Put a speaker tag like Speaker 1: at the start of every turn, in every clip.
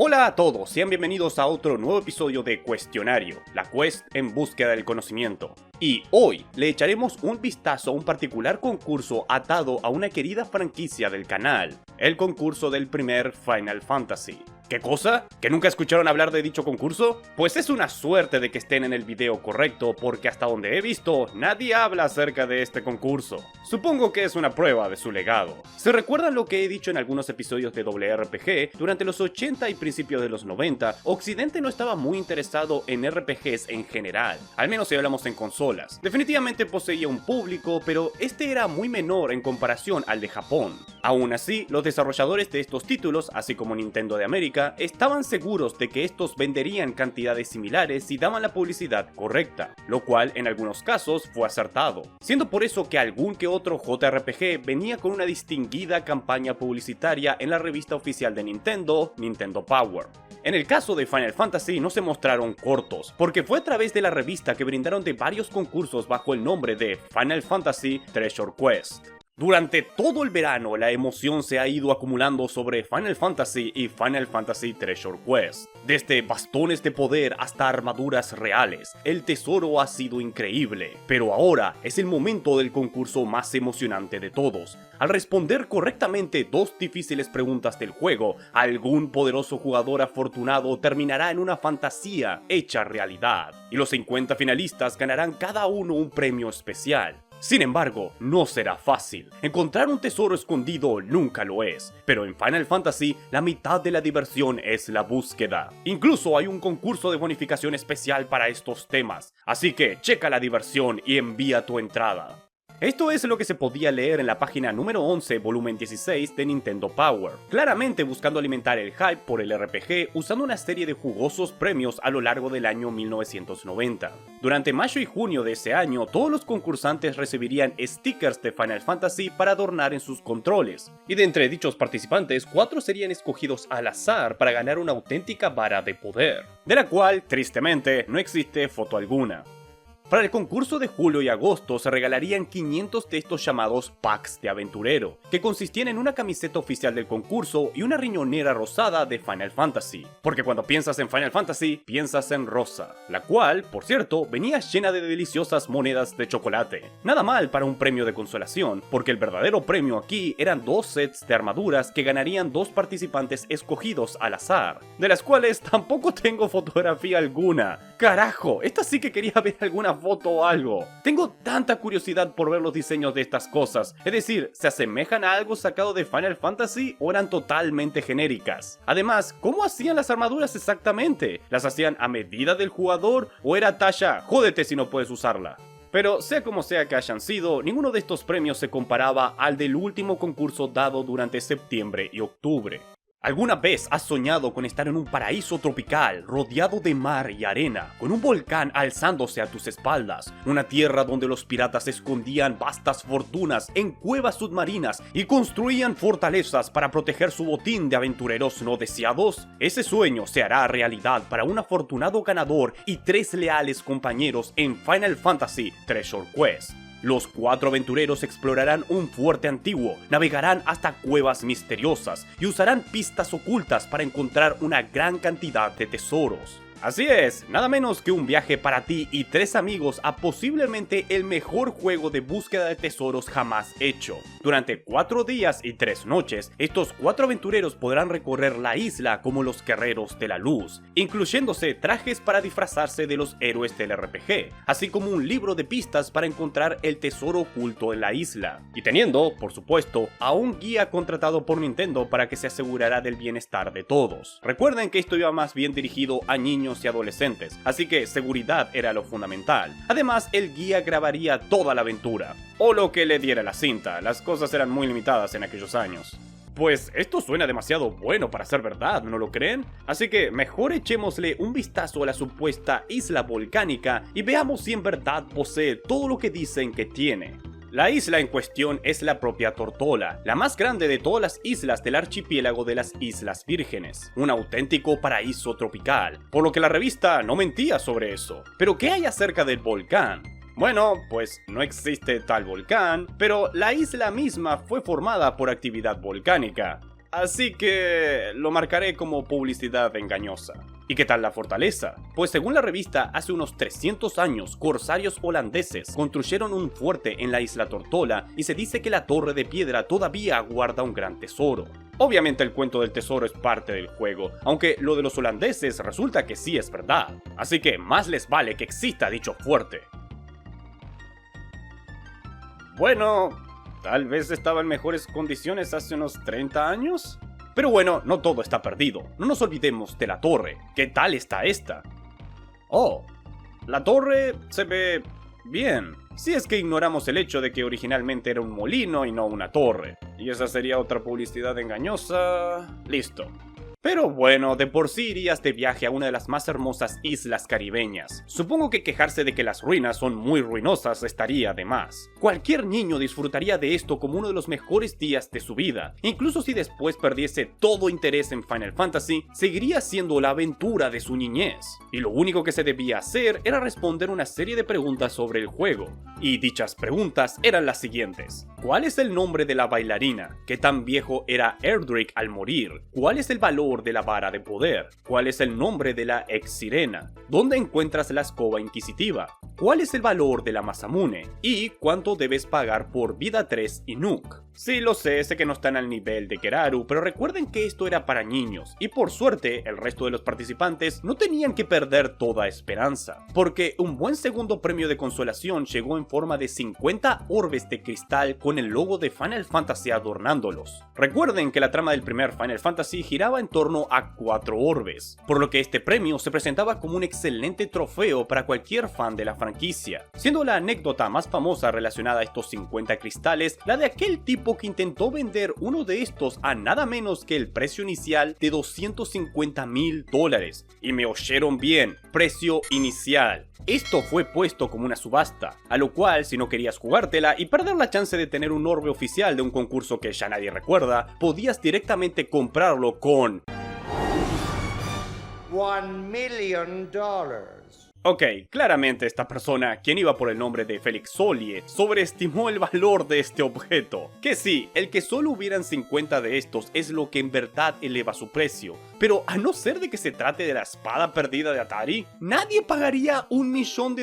Speaker 1: Hola a todos, sean bienvenidos a otro nuevo episodio de Cuestionario, la quest en búsqueda del conocimiento. Y hoy le echaremos un vistazo a un particular concurso atado a una querida franquicia del canal, el concurso del primer Final Fantasy. ¿Qué cosa? ¿Que nunca escucharon hablar de dicho concurso? Pues es una suerte de que estén en el video correcto, porque hasta donde he visto, nadie habla acerca de este concurso. Supongo que es una prueba de su legado. ¿Se recuerdan lo que he dicho en algunos episodios de WRPG? Durante los 80 y principios de los 90, Occidente no estaba muy interesado en RPGs en general, al menos si hablamos en consolas. Definitivamente poseía un público, pero este era muy menor en comparación al de Japón. Aún así, los desarrolladores de estos títulos, así como Nintendo de América, estaban seguros de que estos venderían cantidades similares si daban la publicidad correcta, lo cual en algunos casos fue acertado, siendo por eso que algún que otro JRPG venía con una distinguida campaña publicitaria en la revista oficial de Nintendo, Nintendo Power. En el caso de Final Fantasy no se mostraron cortos, porque fue a través de la revista que brindaron de varios concursos bajo el nombre de Final Fantasy Treasure Quest. Durante todo el verano, la emoción se ha ido acumulando sobre Final Fantasy y Final Fantasy Treasure Quest. Desde bastones de poder hasta armaduras reales, el tesoro ha sido increíble. Pero ahora es el momento del concurso más emocionante de todos. Al responder correctamente dos difíciles preguntas del juego, algún poderoso jugador afortunado terminará en una fantasía hecha realidad. Y los 50 finalistas ganarán cada uno un premio especial. Sin embargo, no será fácil. Encontrar un tesoro escondido nunca lo es, pero en Final Fantasy la mitad de la diversión es la búsqueda. Incluso hay un concurso de bonificación especial para estos temas, así que checa la diversión y envía tu entrada. Esto es lo que se podía leer en la página número 11, volumen 16 de Nintendo Power, claramente buscando alimentar el hype por el RPG usando una serie de jugosos premios a lo largo del año 1990. Durante mayo y junio de ese año, todos los concursantes recibirían stickers de Final Fantasy para adornar en sus controles, y de entre dichos participantes, 4 serían escogidos al azar para ganar una auténtica vara de poder, de la cual, tristemente, no existe foto alguna. Para el concurso de julio y agosto se regalarían 500 de estos llamados packs de aventurero, que consistían en una camiseta oficial del concurso y una riñonera rosada de Final Fantasy. Porque cuando piensas en Final Fantasy, piensas en rosa, la cual, por cierto, venía llena de deliciosas monedas de chocolate. Nada mal para un premio de consolación, porque el verdadero premio aquí eran 2 sets de armaduras que ganarían 2 participantes escogidos al azar, de las cuales tampoco tengo fotografía alguna. Carajo, esta sí que quería ver alguna foto o algo. Tengo tanta curiosidad por ver los diseños de estas cosas, es decir, ¿se asemejan a algo sacado de Final Fantasy o eran totalmente genéricas? Además, ¿cómo hacían las armaduras exactamente? ¿Las hacían a medida del jugador o era talla jódete si no puedes usarla? Pero sea como sea que hayan sido, ninguno de estos premios se comparaba al del último concurso dado durante septiembre y octubre. ¿Alguna vez has soñado con estar en un paraíso tropical, rodeado de mar y arena, con un volcán alzándose a tus espaldas, una tierra donde los piratas escondían vastas fortunas en cuevas submarinas y construían fortalezas para proteger su botín de aventureros no deseados? Ese sueño se hará realidad para un afortunado ganador y 3 leales compañeros en Final Fantasy Treasure Quest. Los 4 aventureros explorarán un fuerte antiguo, navegarán hasta cuevas misteriosas y usarán pistas ocultas para encontrar una gran cantidad de tesoros. Así es, nada menos que un viaje para ti y 3 amigos a posiblemente el mejor juego de búsqueda de tesoros jamás hecho. Durante 4 días y 3 noches, estos 4 aventureros podrán recorrer la isla como los guerreros de la luz, incluyéndose trajes para disfrazarse de los héroes del RPG, así como un libro de pistas para encontrar el tesoro oculto en la isla, y teniendo, por supuesto, a un guía contratado por Nintendo para que se asegurará del bienestar de todos. Recuerden que esto iba más bien dirigido a niños y adolescentes, así que seguridad era lo fundamental. Además, el guía grabaría toda la aventura, o lo que le diera la cinta, las cosas eran muy limitadas en aquellos años. Pues esto suena demasiado bueno para ser verdad, ¿no lo creen? Así que mejor echémosle un vistazo a la supuesta isla volcánica y veamos si en verdad posee todo lo que dicen que tiene. La isla en cuestión es la propia Tortola, la más grande de todas las islas del archipiélago de las Islas Vírgenes, un auténtico paraíso tropical, por lo que la revista no mentía sobre eso. Pero ¿qué hay acerca del volcán? Bueno, pues no existe tal volcán, pero la isla misma fue formada por actividad volcánica. Así que lo marcaré como publicidad engañosa. ¿Y qué tal la fortaleza? Pues según la revista, hace unos 300 años, corsarios holandeses construyeron un fuerte en la isla Tortola y se dice que la torre de piedra todavía guarda un gran tesoro. Obviamente el cuento del tesoro es parte del juego, aunque lo de los holandeses resulta que sí es verdad. Así que más les vale que exista dicho fuerte. Bueno, tal vez estaba en mejores condiciones hace unos 30 años. Pero bueno, no todo está perdido. No nos olvidemos de la torre. ¿Qué tal está esta? Oh, la torre se ve bien. Si es que ignoramos el hecho de que originalmente era un molino y no una torre. Y esa sería otra publicidad engañosa. Listo. Pero bueno, de por sí irías de viaje a una de las más hermosas islas caribeñas. Supongo que quejarse de que las ruinas son muy ruinosas estaría de más. Cualquier niño disfrutaría de esto como uno de los mejores días de su vida. Incluso si después perdiese todo interés en Final Fantasy, seguiría siendo la aventura de su niñez. Y lo único que se debía hacer era responder una serie de preguntas sobre el juego. Y dichas preguntas eran las siguientes. ¿Cuál es el nombre de la bailarina? ¿Qué tan viejo era Erdrick al morir? ¿Cuál es el valor de la vara de poder? ¿Cuál es el nombre de la ex sirena? ¿Dónde encuentras la escoba inquisitiva? ¿Cuál es el valor de la Masamune? ¿Y cuánto debes pagar por Vida 3 y Nook? Sí, lo sé que no están al nivel de Keraru, pero recuerden que esto era para niños, y por suerte, el resto de los participantes no tenían que perder toda esperanza, porque un buen segundo premio de consolación llegó en forma de 50 orbes de cristal con el logo de Final Fantasy adornándolos. Recuerden que la trama del primer Final Fantasy giraba en torno a 4 orbes, por lo que este premio se presentaba como un excelente trofeo para cualquier fan de la franquicia, siendo la anécdota más famosa relacionada a estos 50 cristales la de aquel tipo que intentó vender uno de estos a nada menos que el precio inicial de $250,000. Y me oyeron bien, precio inicial. Esto fue puesto como una subasta, a lo cual si no querías jugártela y perder la chance de tener un orbe oficial de un concurso que ya nadie recuerda, podías directamente comprarlo con
Speaker 2: $1 million.
Speaker 1: Ok, claramente esta persona, quien iba por el nombre de Felix Solie, sobreestimó el valor de este objeto. Que sí, el que solo hubieran 50 de estos es lo que en verdad eleva su precio. Pero a no ser de que se trate de la espada perdida de Atari, nadie pagaría $1 millón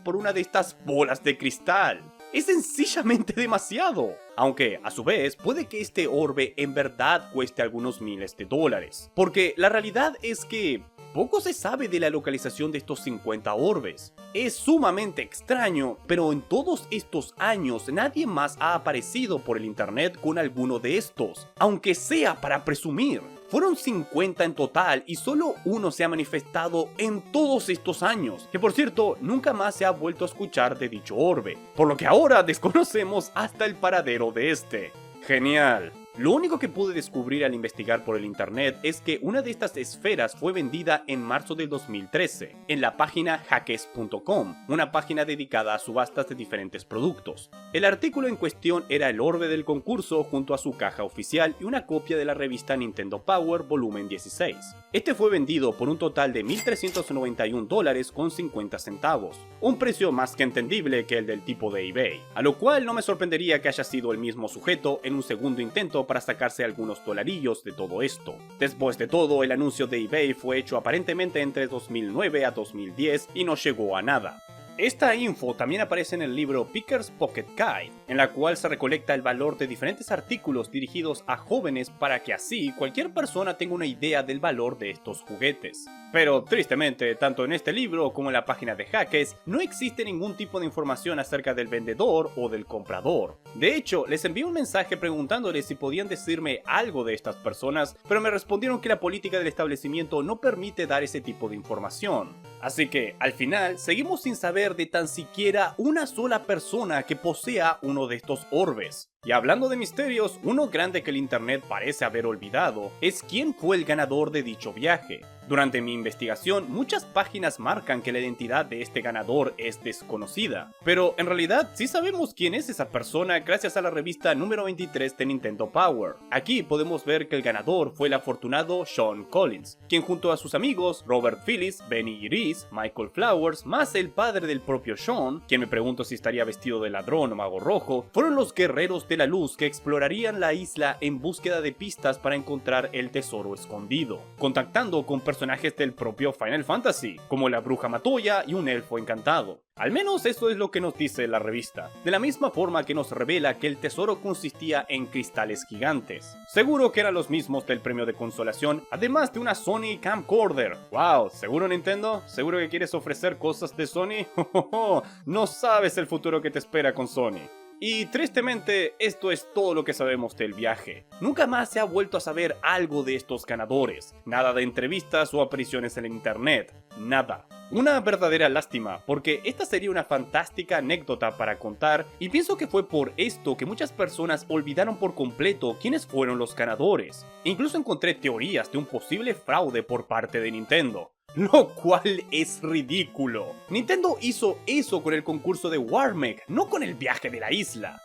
Speaker 1: por una de estas bolas de cristal. Es sencillamente demasiado. Aunque, a su vez, puede que este orbe en verdad cueste algunos miles de dólares. Porque la realidad es que poco se sabe de la localización de estos 50 orbes. Es sumamente extraño, pero en todos estos años nadie más ha aparecido por el internet con alguno de estos, aunque sea para presumir. Fueron 50 en total y solo uno se ha manifestado en todos estos años, que por cierto nunca más se ha vuelto a escuchar de dicho orbe, por lo que ahora desconocemos hasta el paradero de este. Genial. Lo único que pude descubrir al investigar por el internet es que una de estas esferas fue vendida en marzo del 2013 en la página hackes.com, una página dedicada a subastas de diferentes productos. El artículo en cuestión era el orbe del concurso junto a su caja oficial y una copia de la revista Nintendo Power volumen 16. Este fue vendido por un total de $1,391.50, un precio más que entendible que el del tipo de eBay, a lo cual no me sorprendería que haya sido el mismo sujeto en un segundo intento para sacarse algunos dolarillos de todo esto. Después de todo, el anuncio de eBay fue hecho aparentemente entre 2009 a 2010 y no llegó a nada. Esta info también aparece en el libro Picker's Pocket Guide, en la cual se recolecta el valor de diferentes artículos dirigidos a jóvenes para que así cualquier persona tenga una idea del valor de estos juguetes. Pero tristemente, tanto en este libro como en la página de Hackes, no existe ningún tipo de información acerca del vendedor o del comprador. De hecho, les envié un mensaje preguntándoles si podían decirme algo de estas personas, pero me respondieron que la política del establecimiento no permite dar ese tipo de información. Así que, al final, seguimos sin saber de tan siquiera una sola persona que posea uno de estos orbes. Y hablando de misterios, uno grande que el internet parece haber olvidado es quién fue el ganador de dicho viaje. Durante mi investigación, muchas páginas marcan que la identidad de este ganador es desconocida, pero en realidad sí sabemos quién es esa persona gracias a la revista número 23 de Nintendo Power. Aquí podemos ver que el ganador fue el afortunado Sean Collins, quien junto a sus amigos Robert Phillips, Benny Iris, Michael Flowers, más el padre del propio Sean, quien me pregunto si estaría vestido de ladrón o mago rojo, fueron los guerreros de de la luz que explorarían la isla en búsqueda de pistas para encontrar el tesoro escondido, contactando con personajes del propio Final Fantasy, como la bruja Matoya y un elfo encantado. Al menos eso es lo que nos dice la revista, de la misma forma que nos revela que el tesoro consistía en cristales gigantes. Seguro que eran los mismos del premio de consolación, además de una Sony Camcorder. Wow, ¿seguro Nintendo? ¿Seguro que quieres ofrecer cosas de Sony? No sabes el futuro que te espera con Sony. Y tristemente, esto es todo lo que sabemos del viaje. Nunca más se ha vuelto a saber algo de estos ganadores. Nada de entrevistas o apariciones en el internet. Nada. Una verdadera lástima, porque esta sería una fantástica anécdota para contar, y pienso que fue por esto que muchas personas olvidaron por completo quiénes fueron los ganadores. Incluso encontré teorías de un posible fraude por parte de Nintendo. Lo cual es ridículo. Nintendo hizo eso con el concurso de Warmech, no con el viaje de la isla.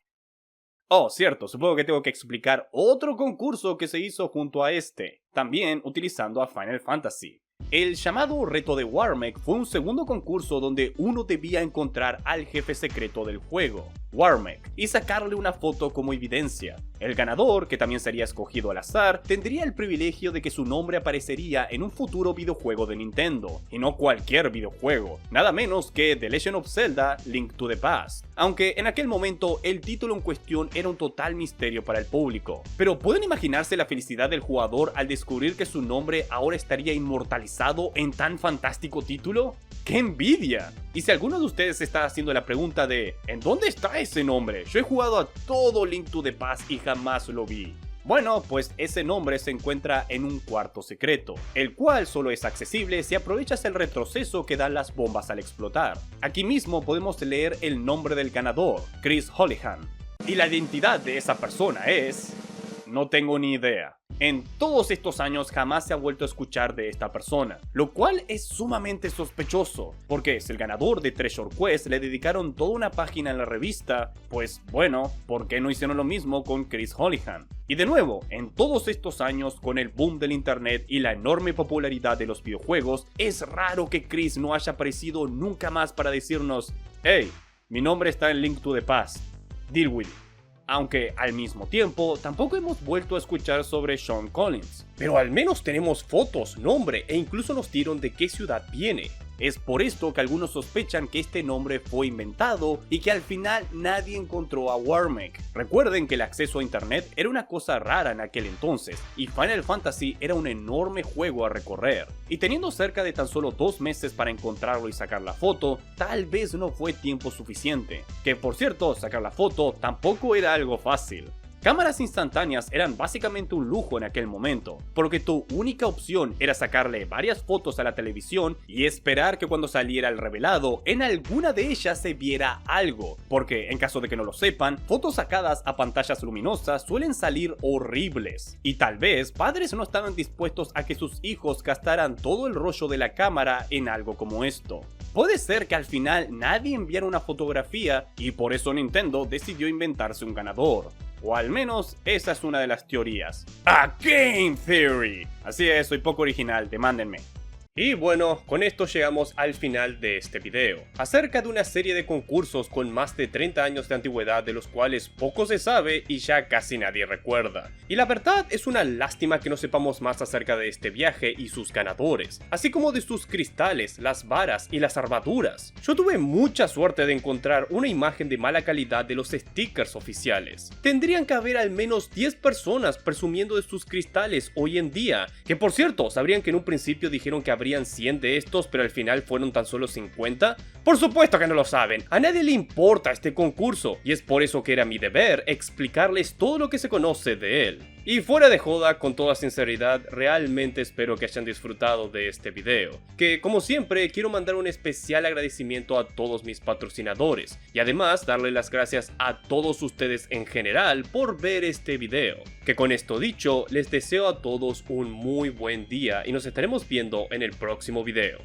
Speaker 1: Oh, cierto, supongo que tengo que explicar otro concurso que se hizo junto a este, también utilizando a Final Fantasy. El llamado Reto de Warmech fue un segundo concurso donde uno debía encontrar al jefe secreto del juego, Warmech, y sacarle una foto como evidencia. El ganador, que también sería escogido al azar, tendría el privilegio de que su nombre aparecería en un futuro videojuego de Nintendo, y no cualquier videojuego, nada menos que The Legend of Zelda: Link to the Past. Aunque en aquel momento el título en cuestión era un total misterio para el público. Pero ¿pueden imaginarse la felicidad del jugador al descubrir que su nombre ahora estaría inmortalizado en tan fantástico título? ¡Qué envidia! Y si alguno de ustedes está haciendo la pregunta de ¿en dónde está ese nombre? Yo he jugado a todo Link to the Past y jamás lo vi. Bueno, pues ese nombre se encuentra en un cuarto secreto, el cual solo es accesible si aprovechas el retroceso que dan las bombas al explotar. Aquí mismo podemos leer el nombre del ganador, Chris Holohan. Y la identidad de esa persona es... no tengo ni idea. En todos estos años jamás se ha vuelto a escuchar de esta persona, lo cual es sumamente sospechoso, porque si el ganador de Treasure Quest le dedicaron toda una página en la revista, pues bueno, ¿por qué no hicieron lo mismo con Chris Holohan? Y de nuevo, en todos estos años, con el boom del internet y la enorme popularidad de los videojuegos, es raro que Chris no haya aparecido nunca más para decirnos «Hey, mi nombre está en Link to the Past, deal with it». Aunque al mismo tiempo tampoco hemos vuelto a escuchar sobre Sean Collins. Pero al menos tenemos fotos, nombre e incluso nos dieron de qué ciudad viene. Es por esto que algunos sospechan que este nombre fue inventado y que al final nadie encontró a Warmech. Recuerden que el acceso a internet era una cosa rara en aquel entonces y Final Fantasy era un enorme juego a recorrer. Y teniendo cerca de tan solo 2 meses para encontrarlo y sacar la foto, tal vez no fue tiempo suficiente. Que por cierto, sacar la foto tampoco era algo fácil. Cámaras instantáneas eran básicamente un lujo en aquel momento, porque tu única opción era sacarle varias fotos a la televisión y esperar que cuando saliera el revelado, en alguna de ellas se viera algo, porque en caso de que no lo sepan, fotos sacadas a pantallas luminosas suelen salir horribles, y tal vez padres no estaban dispuestos a que sus hijos gastaran todo el rollo de la cámara en algo como esto. Puede ser que al final nadie enviara una fotografía y por eso Nintendo decidió inventarse un ganador. O al menos esa es una de las teorías. ¡A Game Theory! Así es, soy poco original, demándenme. Y bueno, con esto llegamos al final de este video, acerca de una serie de concursos con más de 30 años de antigüedad de los cuales poco se sabe y ya casi nadie recuerda. Y la verdad es una lástima que no sepamos más acerca de este viaje y sus ganadores, así como de sus cristales, las varas y las armaduras. Yo tuve mucha suerte de encontrar una imagen de mala calidad de los stickers oficiales. Tendrían que haber al menos 10 personas presumiendo de sus cristales hoy en día, que por cierto, ¿sabrían que en un principio dijeron que habrían 100 de estos, pero al final fueron tan solo 50? Por supuesto que no lo saben, a nadie le importa este concurso, y es por eso que era mi deber explicarles todo lo que se conoce de él. Y fuera de joda, con toda sinceridad, realmente espero que hayan disfrutado de este video, que como siempre quiero mandar un especial agradecimiento a todos mis patrocinadores, y además darle las gracias a todos ustedes en general por ver este video. Que con esto dicho, les deseo a todos un muy buen día y nos estaremos viendo en el próximo video.